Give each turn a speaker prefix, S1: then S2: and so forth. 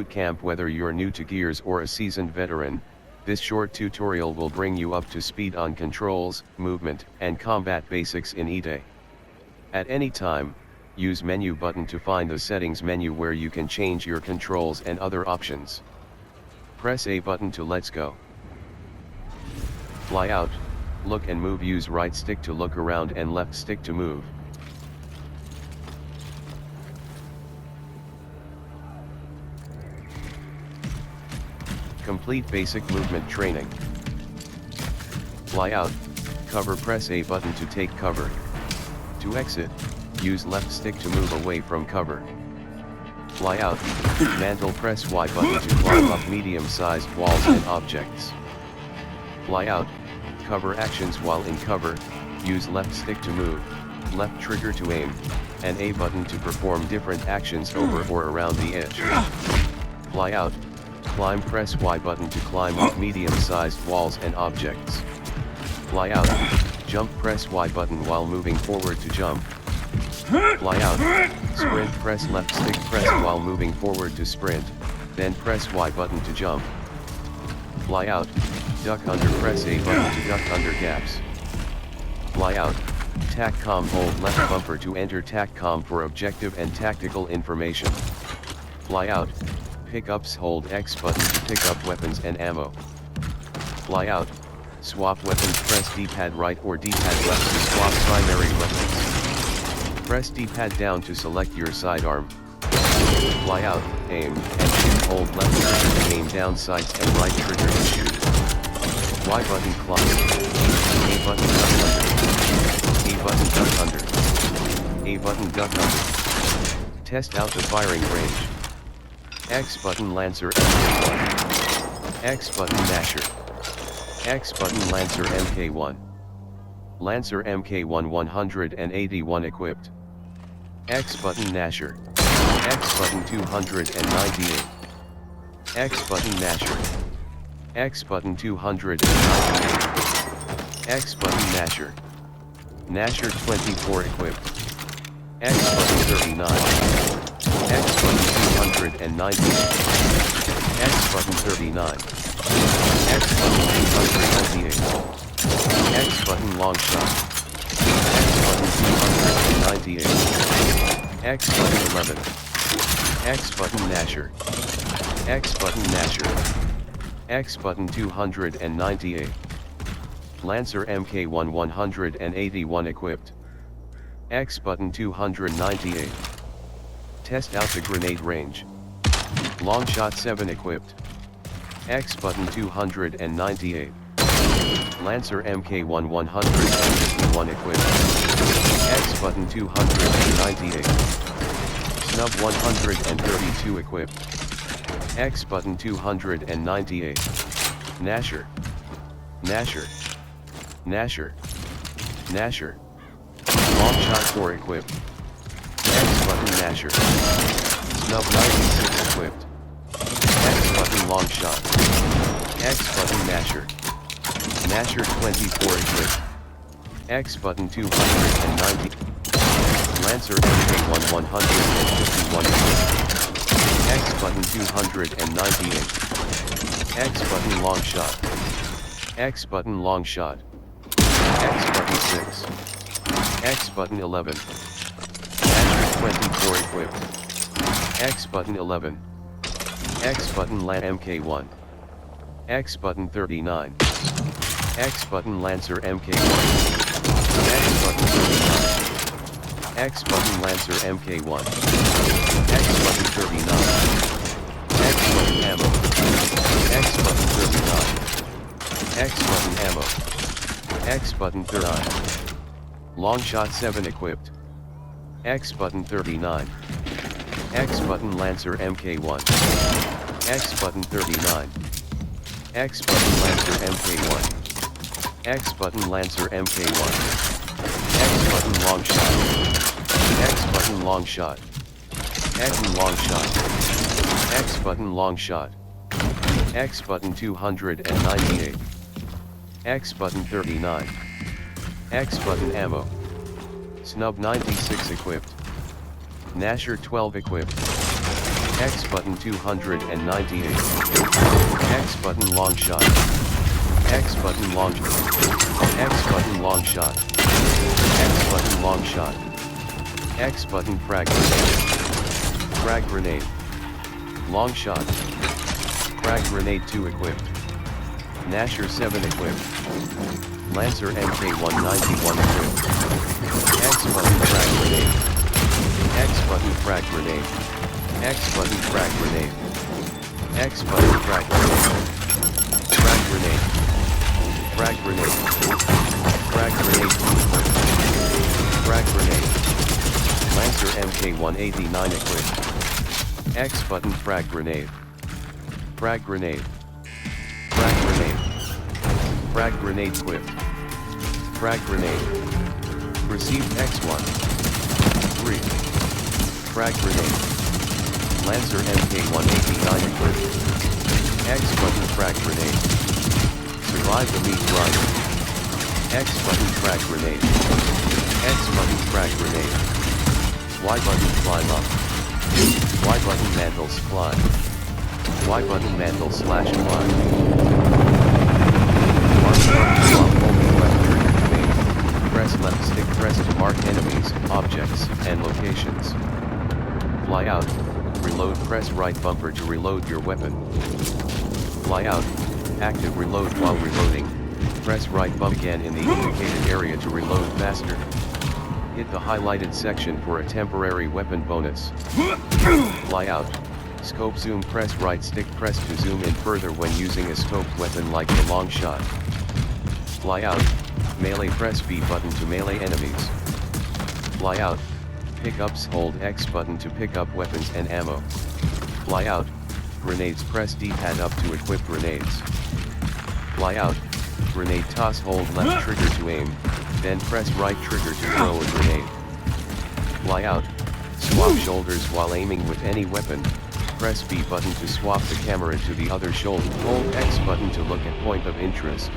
S1: Bootcamp. Whether you're new to Gears or a seasoned veteran, this short tutorial will bring you up to speed on controls, movement, and combat basics in E-Day. At any time, use menu button to find the settings menu where you can change your controls and other options. Press A button to let's go. Fly out, look and move. Use right stick to look around and left stick to move. Complete basic movement training. Fly out, cover. Press A button to take cover. To exit, use left stick to move away from cover. Fly out, mantle. Press Y button to climb up medium-sized walls and objects. Fly out, cover. Actions while in cover, use left stick to move, left trigger to aim, and A button to perform different actions over or around the edge. Fly out, climb. Press Y button to climb up medium-sized walls and objects. Fly out, jump. Press Y button while moving forward to jump. Fly out, sprint. Press left stick. Press while moving forward to sprint, then press Y button to jump. Fly out, duck under. Press A button to duck under gaps. Fly out, TACCOM. Hold left bumper to enter TACCOM for objective and tactical information. Fly out, pickups. Hold X button to pick up weapons and ammo. Fly out, swap weapons. Press D-pad right or D-pad left to swap primary weapons. Press D-pad down to select your sidearm. Fly out, aim, and shoot. Hold left trigger to aim down sights and right trigger to shoot. Y button climb. A button duck under. A button duck under. A button duck under. Test out the firing range. X button Lancer MK1. X button Nasher. X button Lancer MK1. Lancer MK1 181 equipped. X button Nasher. X button 298. X button Nasher. X button 298. X button Nasher. Nasher 24 equipped. X button 39. X button 298. X button 39. X button 298. X button long shot. X button 298. X button 11. X button Nasher. X button Nasher. X button 298. Lancer MK1 181 equipped. X button 298. Test out the grenade range. Long shot 7 equipped. X button 298. Lancer MK1 151 equipped. X button 298. Snub 132 equipped. X button 298. Nasher. Nasher. Nasher. Nasher. Long shot 4 equipped. X button Nasher. Snub 96 equipped. X button long shot. X button Nasher. Nasher 24 equipped. X button 290. Lancer MK1 151 equipped. X button 298. X button long shot. X button long shot. X button 6. X button 11. Nasher 24 equipped. X button 11. X button LAN MK1. X button 39. X button Lancer MK1. X button 39. X button Lancer MK1. X button 39. X button ammo. X button 39. X button ammo. X button 39. Long shot 7 equipped. X button 39. X button Lancer MK1. X button 39. X button Lancer MK1. X button Lancer MK1. X button long shot. X button long shot. X long shot. X button long shot. X button 298. X button 39. X button ammo. Snub 96 equipped. Nasher 12 equipped. X button 298. X button long shot. X button long shot. X button long shot. X button long shot. X button frag grenade. Frag grenade. Long shot. Frag grenade 2 equipped. Nasher 7 equipped. Lancer MK191 equipped. X button frag grenade. X button frag grenade. X button frag grenade. X button frag grenade. Frag grenade. Frag grenade. Frag grenade 2 equipped. Frag grenade. Lancer MK189 equipped. X button frag grenade. Frag grenade. Frag grenade. Frag grenade equipped. Frag grenade. Received X1. 3. Frag grenade. Lancer MK189 equipped. X button frag grenade. Survive the meat grinder. X button frag grenade. X button frag grenade. Y button climb up. Y button mantles climb. Y button mantle slash climb. Mark button while holding left trigger to aim. Press left stick press to mark enemies, objects, and locations. Fly out. Reload press right bumper to reload your weapon. Fly out. Active reload while reloading. Press right bump again in the indicated area to reload faster. Hit the highlighted section for a temporary weapon bonus. Fly out. Scope zoom press right stick press to zoom in further when using a scoped weapon like the long shot. Fly out. Melee press B button to melee enemies. Fly out. Pickups hold X button to pick up weapons and ammo. Fly out. Grenades press D-pad up to equip grenades. Fly out. Grenade toss hold left trigger to aim, then press right trigger to throw a grenade. Fly out. Swap shoulders while aiming with any weapon. Press B button to swap the camera to the other shoulder. Hold X button to look at point of interest.